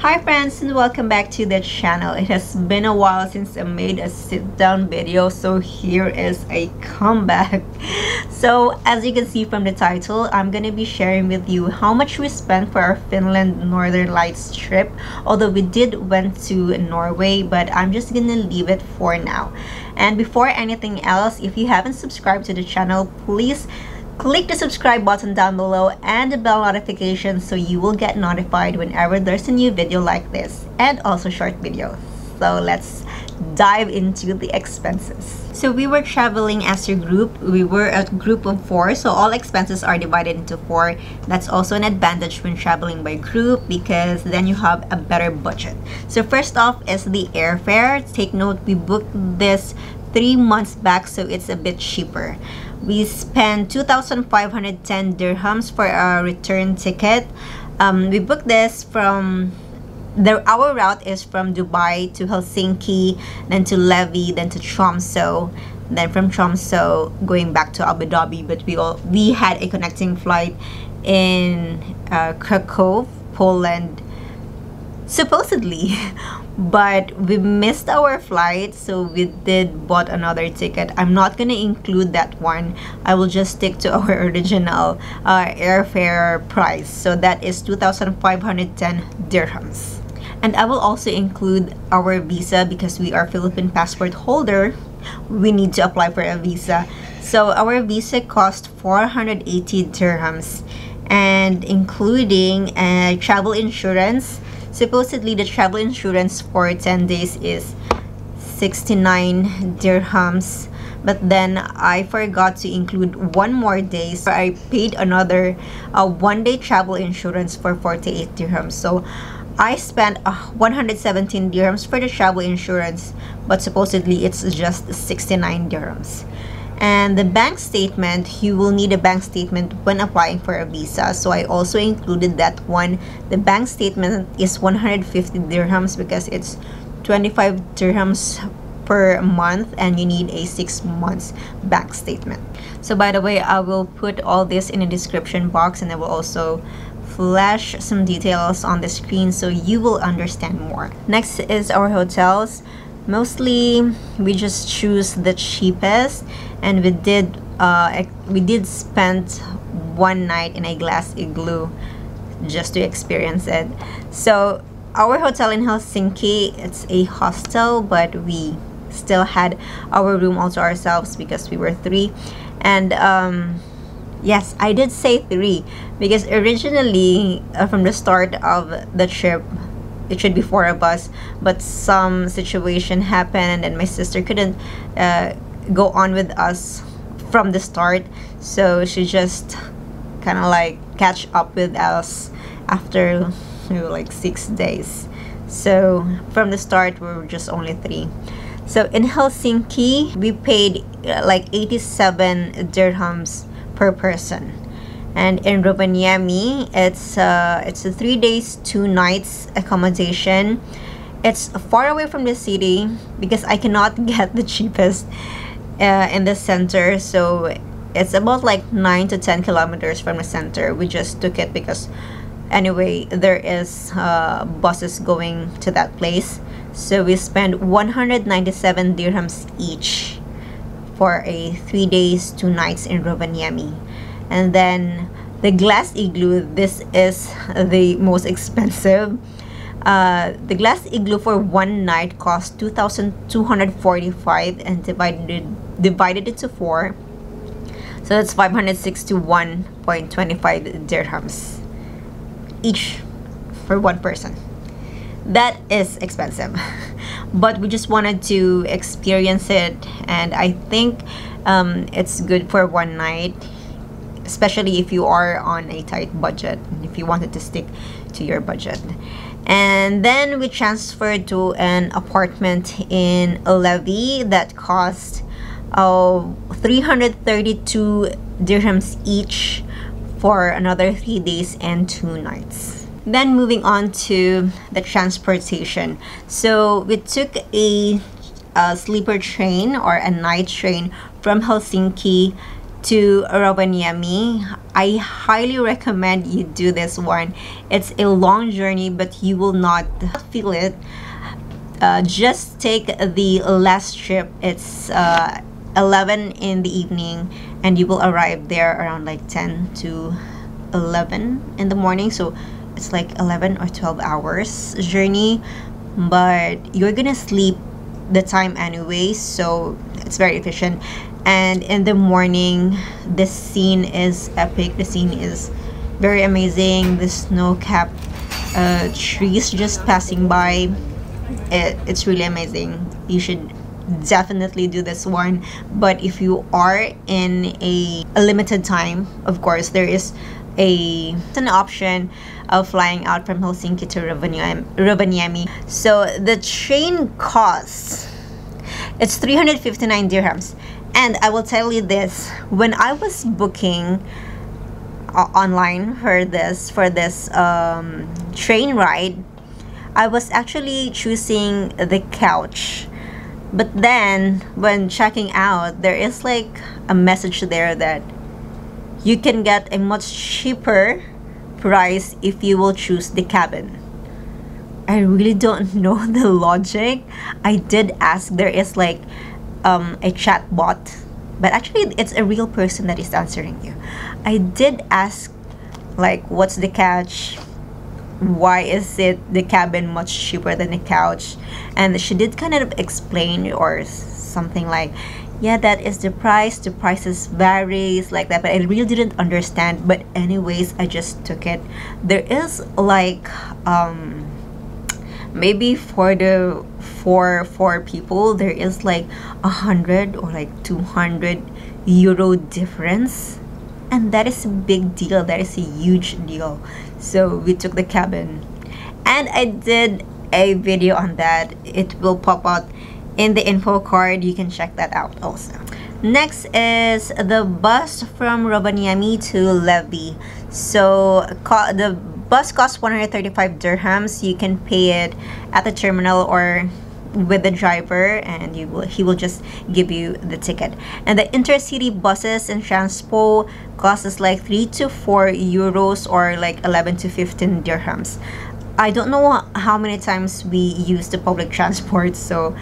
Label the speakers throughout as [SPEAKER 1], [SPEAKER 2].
[SPEAKER 1] Hi friends, and welcome back to the channel. It has been a while since I made a sit-down video, so here is a comeback. So as you can see from the title, I'm gonna be sharing with you how much we spent for our Finland Northern Lights trip. Although we did went to Norway, but I'm just gonna leave it for now. And before anything else, if you haven't subscribed to the channel, please click the subscribe button down below and the bell notification so you will get notified whenever there's a new video like this, and also short videos. So let's dive into the expenses. So we were traveling as a group. We were a group of 4, so all expenses are divided into 4. That's also an advantage when traveling by group because then you have a better budget. So first off is the airfare. Take note, we booked this 3 months back, so it's a bit cheaper. We spent 2,510 dirhams for our return ticket. We booked this from our route is from Dubai to Helsinki, then to Levi, then to Tromsø, then from Tromsø going back to Abu Dhabi. But we had a connecting flight in Krakow, Poland, supposedly. But we missed our flight, so we did bought another ticket. I'm not gonna include that one. I will just stick to our original airfare price. So that is 2,510 dirhams. And I will also include our visa because we are Philippine passport holder. We need to apply for a visa. So our visa cost 480 dirhams, and including travel insurance. Supposedly the travel insurance for 10 days is 69 dirhams, but then I forgot to include one more day, so I paid another 1-day travel insurance for 48 dirhams. So I spent 117 dirhams for the travel insurance, but supposedly it's just 69 dirhams. And the bank statement, you will need a bank statement when applying for a visa, so I also included that one. The bank statement is 150 dirhams because it's 25 dirhams per month, and you need a 6 months bank statement. So by the way, I will put all this in the description box, and I will also flash some details on the screen so you will understand more. Next is our hotels. Mostly we just choose the cheapest, and we did spend one night in a glass igloo just to experience it. So our hotel in Helsinki, it's a hostel, but we still had our room all to ourselves because we were 3. And yes, I did say 3 because originally from the start of the trip it should be 4 of us, but some situation happened and my sister couldn't go on with us from the start, so she just kind of like catch up with us after like 6 days. So from the start we were just only 3. So in Helsinki we paid like 87 dirhams per person. And in Rovaniemi, it's a 3 days 2 nights accommodation. It's far away from the city because I cannot get the cheapest in the center, so it's about like 9 to 10 kilometers from the center. We just took it because anyway there is buses going to that place. So we spent 197 dirhams each for a 3 days 2 nights in Rovaniemi. And then the glass igloo, this is the most expensive. The glass igloo for 1 night cost 2,245 and divided it to 4. So that's 561.25 dirhams each for 1 person. That is expensive. But we just wanted to experience it, and I think it's good for 1 night, especially if you are on a tight budget, if you wanted to stick to your budget. And then we transferred to an apartment in Levi that cost 332 dirhams each for another 3 days and 2 nights. Then moving on to the transportation. So we took a sleeper train or a night train from Helsinki to Rovaniemi. I highly recommend you do this one. It's a long journey, but you will not feel it. Just take the last trip. It's 11 in the evening, and you will arrive there around like 10 to 11 in the morning. So it's like 11 or 12 hours journey, but you're gonna sleep the time anyway, so it's very efficient. And in the morning, the scene is epic. The scene is very amazing. The snow-capped trees just passing by. It's really amazing. You should definitely do this one. But if you are in a limited time, of course, there is an option of flying out from Helsinki to Rovaniemi. So the train costs, it's 359 dirhams. And I will tell you this, when I was booking online for this train ride, I was actually choosing the couch. But then when checking out, there is like a message there that you can get a much cheaper price if you will choose the cabin. I really don't know the logic. I did ask, there is like a chat bot, but actually it's a real person that is answering you. I did ask like, what's the catch? Why is it the cabin much cheaper than the couch? And she did kind of explain or something like, yeah, that is the prices varies like that, but I really didn't understand. But anyways, I just took it. There is like maybe for the four people, there is like 100 or like 200 euro difference, and that is a big deal. That is a huge deal. So we took the cabin, and I did a video on that. It will pop out in the info card. You can check that out also. Next is the bus from Rovaniemi to Levi. So the bus costs 135 dirhams. You can pay it at the terminal or with the driver, and he will just give you the ticket. And the intercity buses and Transpo cost us like 3 to 4 euros or like 11 to 15 dirhams. I don't know how many times we use the public transport, so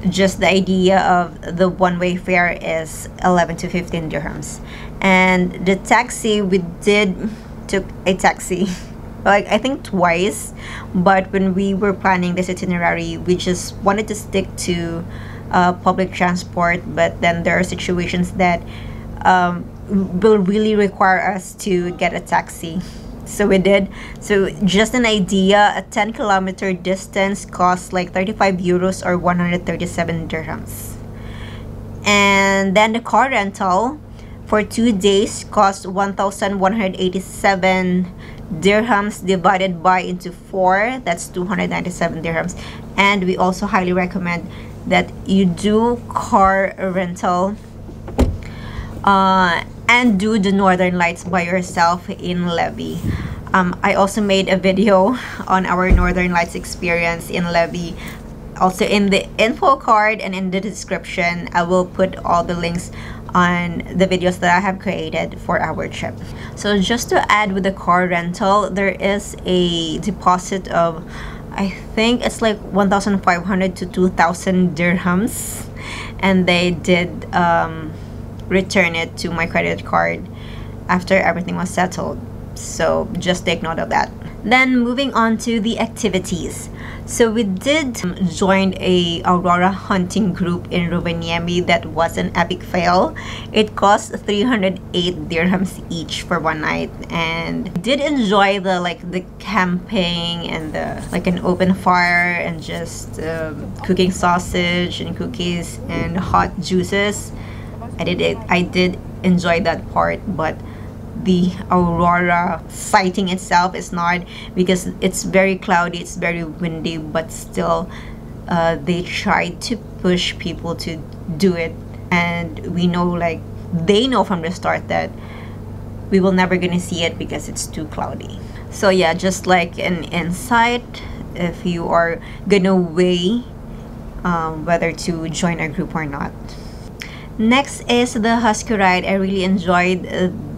[SPEAKER 1] just the idea of the one-way fare is 11 to 15 dirhams. And the taxi, we took a taxi like I think twice, but when we were planning this itinerary, we just wanted to stick to public transport. But then there are situations that will really require us to get a taxi, so we did. So just an idea, a 10-kilometer distance costs like 35 euros or 137 dirhams. And then the car rental for 2 days cost 1,187 dirhams divided by into 4, that's 297 dirhams. And we also highly recommend that you do car rental and do the Northern Lights by yourself in Levi. I also made a video on our Northern Lights experience in Levi. Also in the info card and in the description, I will put all the links on the videos that I have created for our trip. So just to add with the car rental, there is a deposit of, I think it's like 1,500 to 2,000 dirhams, and they did return it to my credit card after everything was settled. So just take note of that. Then moving on to the activities. So we did join a Aurora hunting group in Rovaniemi. That was an epic fail. It cost 308 dirhams each for one night, and did enjoy the camping and the an open fire and just cooking sausage and cookies and hot juices. I did enjoy that part, but the Aurora sighting itself is not, because it's very cloudy, it's very windy, but still they tried to push people to do it, and we know, they know from the start that we will never gonna see it because it's too cloudy. So yeah, just like an insight, if you are gonna weigh whether to join a group or not. Next is the Husky ride. I really enjoyed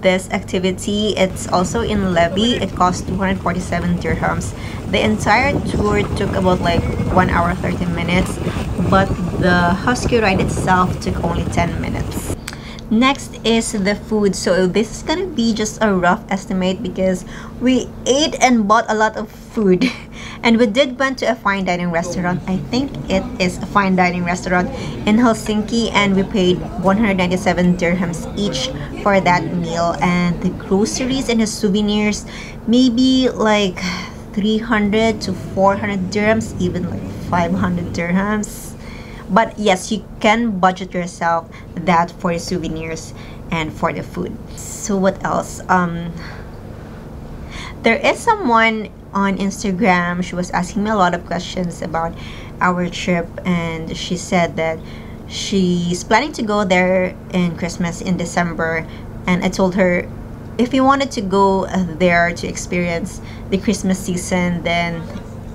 [SPEAKER 1] this activity. It's also in Levy. It cost 247 dirhams. The entire tour took about like 1 hour 30 minutes, but the Husky ride itself took only 10 minutes. Next is the food. So this is gonna be just a rough estimate because we ate and bought a lot of food. And we did went to a fine dining restaurant. I think it is a fine dining restaurant in Helsinki, and we paid 197 dirhams each for that meal. And the groceries and the souvenirs, maybe like 300 to 400 dirhams, even like 500 dirhams. But yes, you can budget yourself that for the souvenirs and for the food. So what else? There is someone on Instagram. She was asking me a lot of questions about our trip, and she said that she's planning to go there in Christmas in December. And I told her, if you wanted to go there to experience the Christmas season, then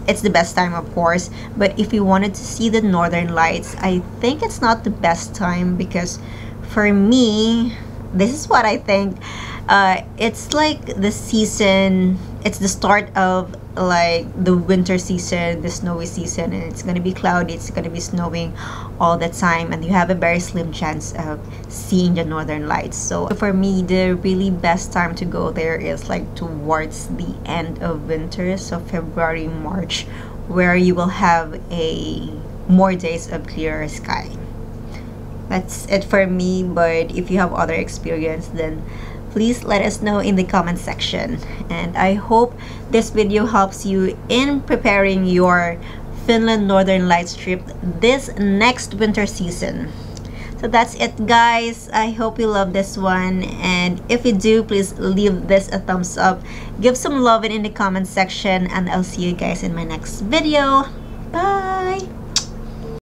[SPEAKER 1] it's the best time, of course. But if you wanted to see the northern lights, I think it's not the best time, because for me, this is what I think, it's like the season, it's the start of like the winter season, the snowy season, and it's gonna be cloudy, it's gonna be snowing all the time, and you have a very slim chance of seeing the northern lights. So for me, the really best time to go there is like towards the end of winter, so February, March, where you will have a more days of clearer sky. That's it for me, but if you have other experience, then please let us know in the comment section. And I hope this video helps you in preparing your Finland Northern Lights trip this next winter season. So that's it, guys. I hope you love this one, and if you do, please leave this a thumbs up, give some love in the comment section, and I'll see you guys in my next video. Bye.